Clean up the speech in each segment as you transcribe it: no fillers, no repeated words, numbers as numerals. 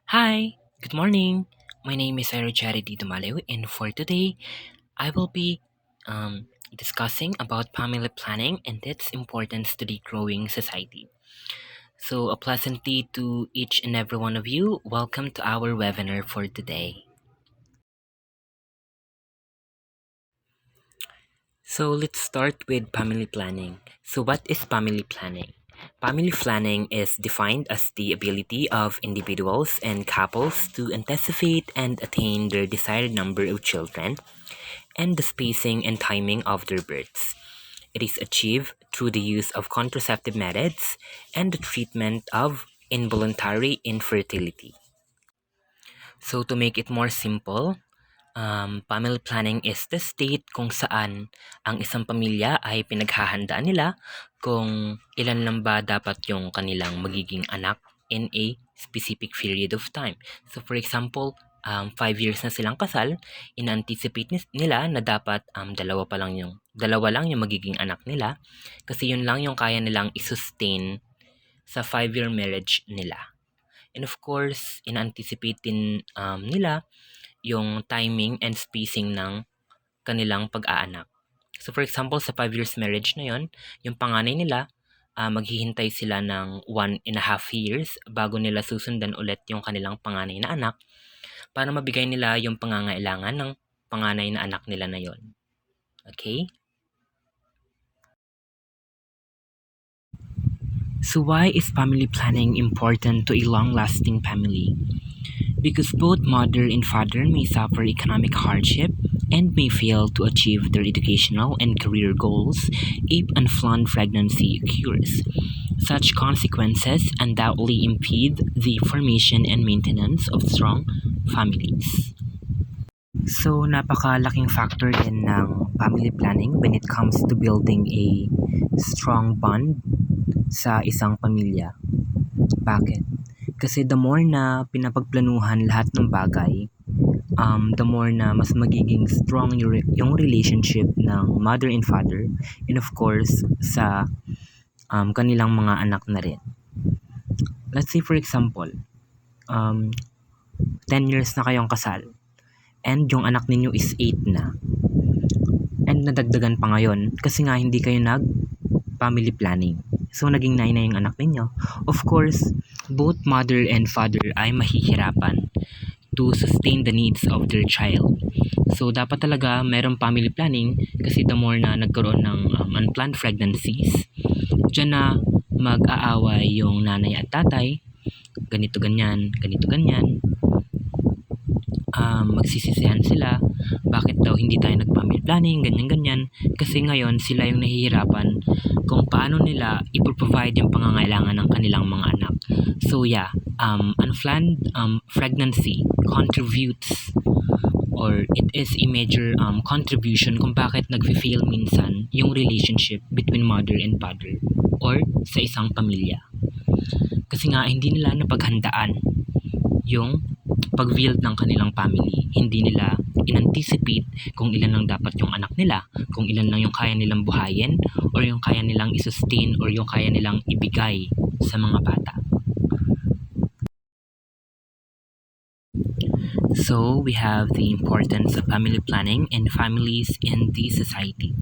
Hi, good morning. My name is Iro Charity Dumalew, and for today, I will be discussing about family planning and its importance to the growing society. So, a pleasant day to each and every one of you. Welcome to our webinar for today. So, let's start with family planning. So, what is family planning? Family planning is defined as the ability of individuals and couples to anticipate and attain their desired number of children and the spacing and timing of their births. It is achieved through the use of contraceptive methods and the treatment of involuntary infertility. So to make it more simple, family planning is the state kung saan ang isang pamilya ay pinaghahandaan nila kung ilan lang ba dapat yung kanilang magiging anak in a specific period of time. So for example, 5 years na silang kasal, in-anticipate nila na dapat dalawa lang yung magiging anak nila kasi yun lang yung kaya nilang i-sustain sa 5-year marriage nila. And of course, in-anticipate din nila yung timing and spacing ng kanilang pag-aanak. So for example, sa 5 years marriage na yon, yung panganay nila, maghihintay sila ng 1.5 years bago nila susundan ulit yung kanilang panganay na anak para mabigay nila yung pangangailangan ng panganay na anak nila na yon. Okay? So why is family planning important to a long-lasting family? Because both mother and father may suffer economic hardship and may fail to achieve their educational and career goals if unplanned pregnancy occurs. Such consequences undoubtedly impede the formation and maintenance of strong families. So, napakalaking factor din ng family planning when it comes to building a strong bond sa isang pamilya. Bakit? Kasi the more na pinapagplanuhan lahat ng bagay, the more na mas magiging strong yung relationship ng mother and father and of course sa kanilang mga anak na rin. Let's say for example, um, 10 years na kayong kasal and yung anak ninyo is 8 na and nadagdagan pa ngayon kasi nga hindi kayo nag family planning. So, naging 9 na yung anak ninyo. Of course, both mother and father ay mahihirapan to sustain the needs of their child. So, dapat talaga merong family planning kasi the more na nagkaroon ng unplanned pregnancies, dyan na mag-aaway yung nanay at tatay, ganito ganyan, ganito ganyan, magsisisihan sila, bakit daw hindi tayo nag-family planning, ganyan-ganyan, kasi ngayon sila yung nahihirapan kung paano nila ipoprovide yung pangangailangan ng kanilang mga anak. So yeah, unplanned pregnancy contributes or it is a major contribution kung bakit nag-fail minsan yung relationship between mother and father or sa isang pamilya. Kasi nga hindi nila napaghandaan yung pag-build ng kanilang family. Hindi nila in-anticipate kung ilan lang dapat yung anak nila, kung ilan lang yung kaya nilang buhayin, or yung kaya nilang i-sustain, or yung kaya nilang ibigay sa mga bata. So, we have the importance of family planning and families in the society.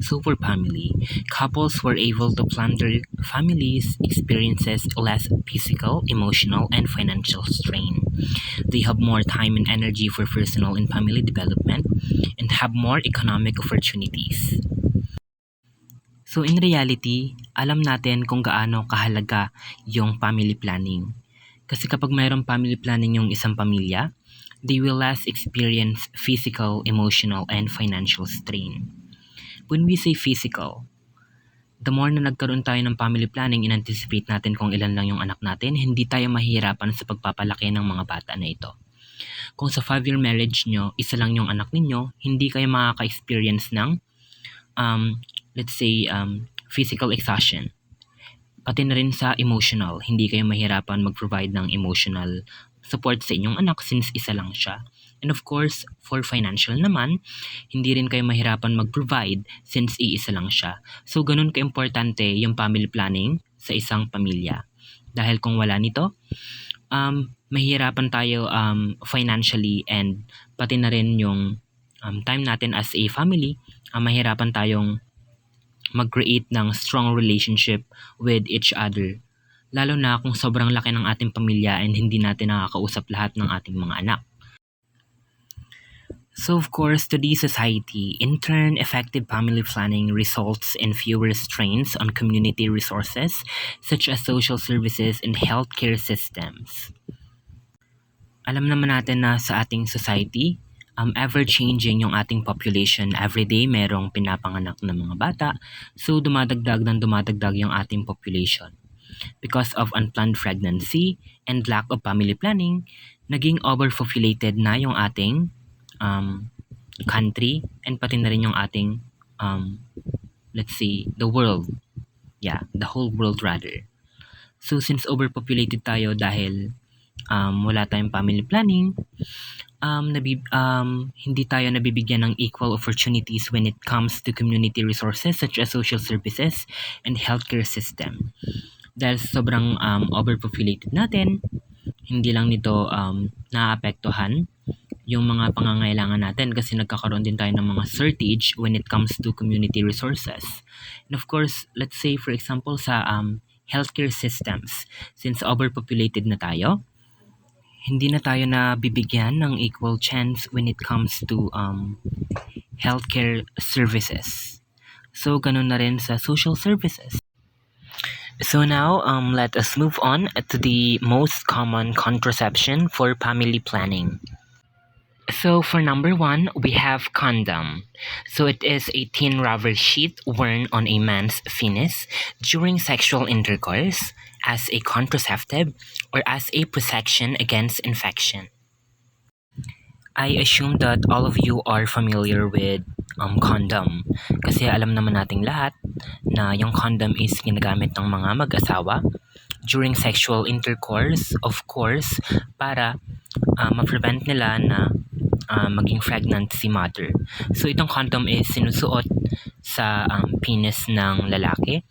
So, for family, couples who are able to plan their families experiences less physical, emotional, and financial strain. They have more time and energy for personal and family development and have more economic opportunities. So in reality, alam natin kung gaano kahalaga yung family planning. Kasi kapag mayroong family planning yung isang pamilya, they will less experience physical, emotional, and financial strain. When we say physical, the more na nagkaroon tayo ng family planning, in-anticipate natin kung ilan lang yung anak natin, hindi tayo mahihirapan sa pagpapalaki ng mga bata na ito. Kung sa 5-year marriage nyo, isa lang yung anak ninyo, hindi kayo makaka-experience ng, let's say, physical exhaustion. Pati na rin sa emotional, hindi kayo mahirapan mag-provide ng emotional support sa inyong anak since isa lang siya. And of course, for financial naman, hindi rin kayo mahirapan mag-provide since iisa lang siya. So, ganun ka-importante yung family planning sa isang pamilya. Dahil kung wala nito, mahihirapan tayo financially, and pati na rin yung time natin as a family, mahirapan tayong mag-create ng strong relationship with each other. Lalo na kung sobrang laki ng ating pamilya and hindi natin nakakausap lahat ng ating mga anak. So of course, today's society, in turn, effective family planning results in fewer strains on community resources such as social services and healthcare systems. Alam naman natin na sa ating society, ever-changing yung ating population. Everyday merong pinapanganak na mga bata, so dumadagdag yung ating population. Because of unplanned pregnancy and lack of family planning, naging overpopulated na yung ating country, and pati na rin yung ating let's say the world. Yeah, the whole world rather. So since overpopulated tayo dahil wala tayong family planning, hindi tayo nabibigyan ng equal opportunities when it comes to community resources such as social services and healthcare system. Dahil sobrang overpopulated natin, hindi lang nito naapektuhan yung mga pangangailangan natin kasi nagkakaroon din tayo ng mga shortage when it comes to community resources. And of course, let's say for example sa healthcare systems, since overpopulated na tayo, hindi na tayo nabibigyan ng equal chance when it comes to healthcare services. So ganun na rin sa social services. So now, let us move on to the most common contraception for family planning. So for number 1, we have condom. So it is a thin rubber sheet worn on a man's penis during sexual intercourse as a contraceptive or as a protection against infection. I assume that all of you are familiar with condom kasi alam naman nating lahat na yung condom is ginagamit ng mga mag-asawa during sexual intercourse, of course, para ma-prevent nila na maging pregnant si mother. So itong condom is sinusuot sa penis ng lalaki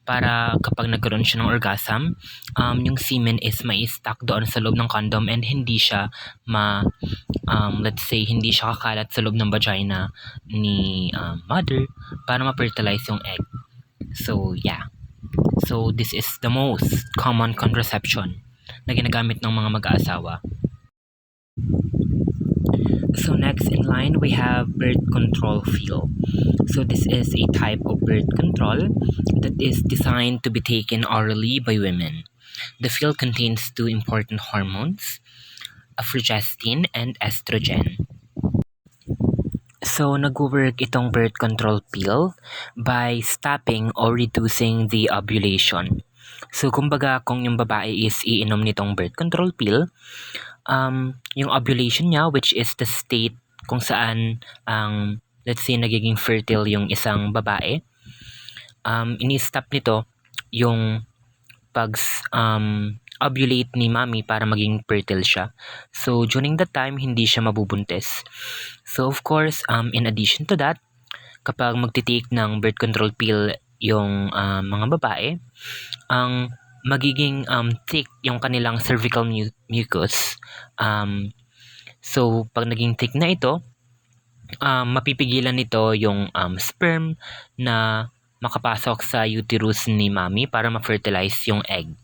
para kapag nagkaroon siya ng orgasm, yung semen is mai-stuck doon sa loob ng condom and hindi siya let's say hindi siya kakalat sa loob ng vagina ni mother para ma-fertilize yung egg. So yeah. So this is the most common contraception na ginagamit ng mga mag-aasawa. So next in line, we have birth control pill. So this is a type of birth control that is designed to be taken orally by women. The pill contains 2 important hormones, progestin and estrogen. So nag-work itong birth control pill by stopping or reducing the ovulation. So kumbaga kung yung babae is iinom nitong birth control pill, yung ovulation niya, which is the state kung saan let's say nagiging fertile yung isang babae, ini-stop nito yung ovulate ni mommy para maging fertile siya. So during that time hindi siya mabubuntis. So of course, in addition to that, kapag magti-take ng birth control pill yung mga babae, ang magiging thick yung kanilang cervical mucus. So pag naging thick na ito, mapipigilan nito yung sperm na makapasok sa uterus ni mommy para ma-fertilize yung egg.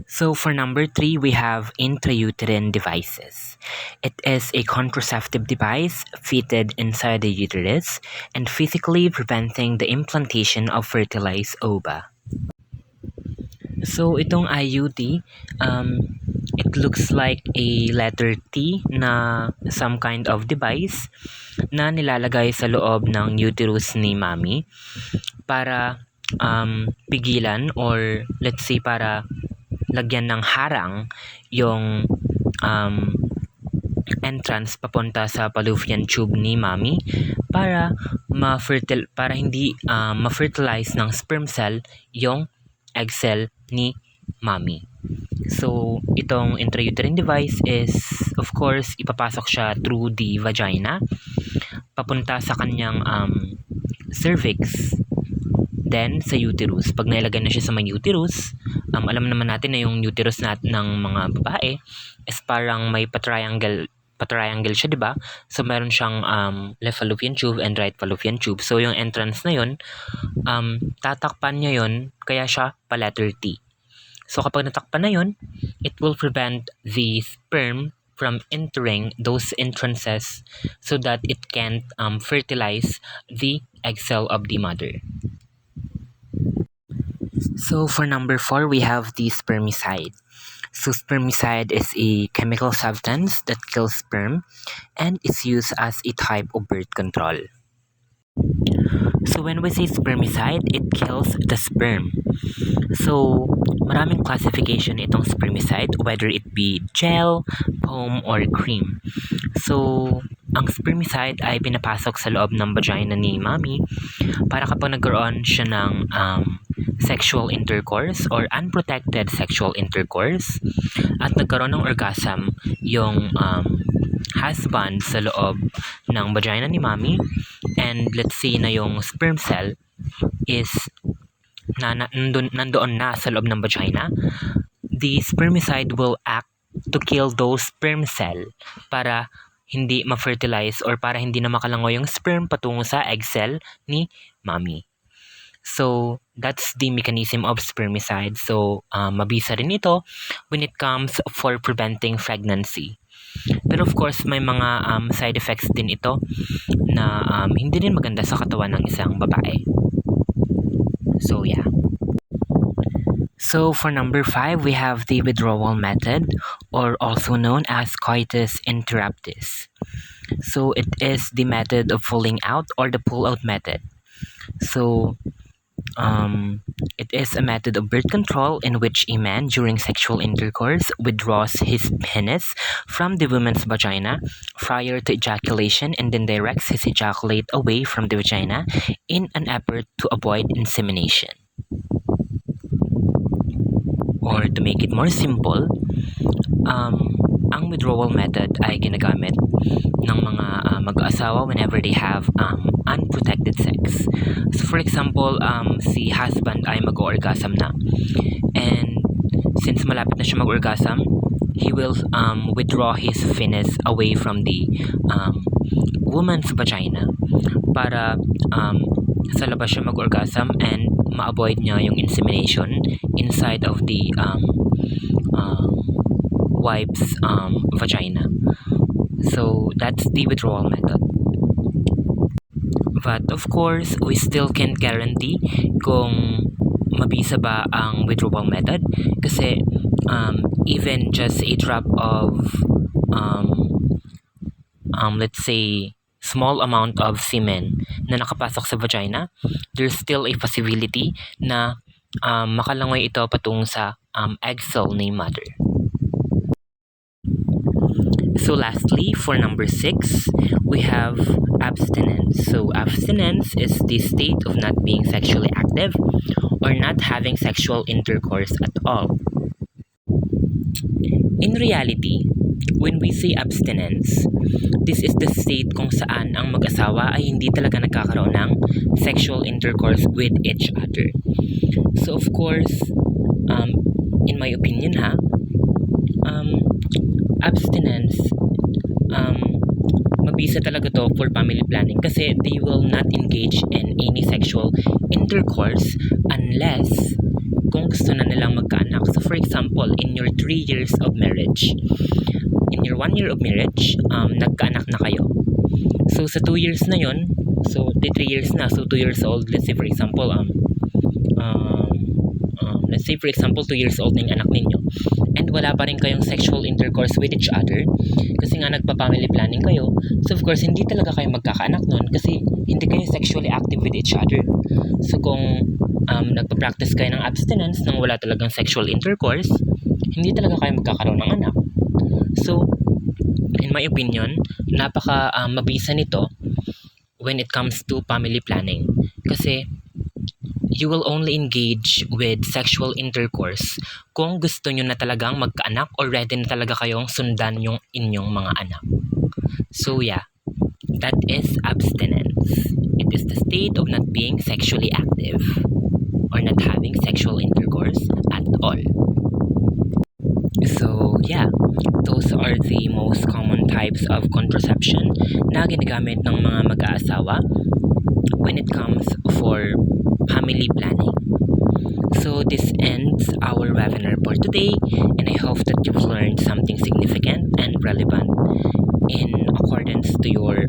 So for number 3, we have intrauterine devices. It is a contraceptive device fitted inside the uterus and physically preventing the implantation of fertilized ova. So itong IUD, it looks like a letter T na some kind of device na nilalagay sa loob ng uterus ni mommy para pigilan or let's say para lagyan ng harang yung entrance papunta sa fallopian tube ni mommy para hindi ma-fertilize ng sperm cell yung egg cell ni mommy. So itong intrauterine device is of course ipapasok siya through the vagina papunta sa kanyang cervix, then sa uterus. Pag nailagay na siya sa may uterus, alam naman natin na yung uterus ng mga babae is parang may patriangle siya, 'di ba? So meron siyang left fallopian tube and right fallopian tube. So yung entrance na yun, tatakpan niya yun, kaya siya pa letter T. So kapag natakpan na yun, it will prevent the sperm from entering those entrances so that it can't fertilize the egg cell of the mother. So for number 4, we have the spermicide. So spermicide is a chemical substance that kills sperm and is used as a type of birth control. So when we say spermicide, it kills the sperm. So maraming classification itong spermicide, whether it be gel, foam, or cream. So ang spermicide ay pinapasok sa loob ng vagina ni mommy para kapag nagkaroon siya ng sexual intercourse or unprotected sexual intercourse at nagkaroon ng orgasm yung husband sa loob ng vagina ni mommy, and let's say na yung sperm cell is nandoon na sa loob ng vagina, the spermicide will act to kill those sperm cell para hindi ma-fertilize or para hindi na makalangoy yung sperm patungo sa egg cell ni mommy. So that's the mechanism of spermicide. So mabisa rin ito when it comes for preventing pregnancy. Pero of course may mga side effects din ito na hindi rin maganda sa katawan ng isang babae. So yeah. So for number 5, we have the withdrawal method, or also known as coitus interruptus. So it is the method of pulling out, or the pull-out method. So it is a method of birth control in which a man during sexual intercourse withdraws his penis from the woman's vagina prior to ejaculation and then directs his ejaculate away from the vagina in an effort to avoid insemination. Or to make it more simple, ang withdrawal method ay ginagamit ng mga mag-aasawa whenever they have unprotected sex. So for example, si husband ay mag-orgasm na, and since malapit na siya mag-orgasm, he will withdraw his penis away from the woman's vagina para sa labas siya mag-orgasm and ma-avoid niya yung insemination inside of the wife's vagina. So that's the withdrawal method. But of course, we still can't guarantee kung mabisa ba ang withdrawal method kasi even just a drop of let's say small amount of semen na nakapasok sa vagina, there's still a possibility na makalangoy ito patungo sa egg cell ni mother. So lastly, for number 6, we have abstinence. So abstinence is the state of not being sexually active or not having sexual intercourse at all. In reality, when we say abstinence, this is the state kung saan ang mag-asawa ay hindi talaga nagkakaroon ng sexual intercourse with each other. So of course, in my opinion abstinence, mabisa talaga to for family planning kasi they will not engage in any sexual intercourse unless kung gusto na nilang magkaanak. So for example, in your 3 years of marriage, in your 1 year of marriage, nagkaanak na kayo. So sa 2 years na yon, so 3 years na, so 2 years old, let's say for example, 2 years old na yung anak ninyo, and wala pa rin kayong sexual intercourse with each other kasi nga nagpa-family planning kayo, so of course hindi talaga kayo magkakaanak nun kasi hindi kayo sexually active with each other. So kung nagpa-practice kayo ng abstinence nang wala talagang sexual intercourse, hindi talaga kayo magkakaroon ng anak. So in my opinion, napaka mabisa nito when it comes to family planning kasi you will only engage with sexual intercourse kung gusto nyo na talagang magkaanak or ready na talaga kayong sundan yung inyong mga anak. So yeah, that is abstinence. It is the state of not being sexually active. or not having sexual intercourse at all. So, yeah, those are the most common types of contraception na ginagamit ng mga mag-aasawa when it comes for family planning. So, this ends our webinar for today, and I hope that you've learned something significant and relevant in accordance to your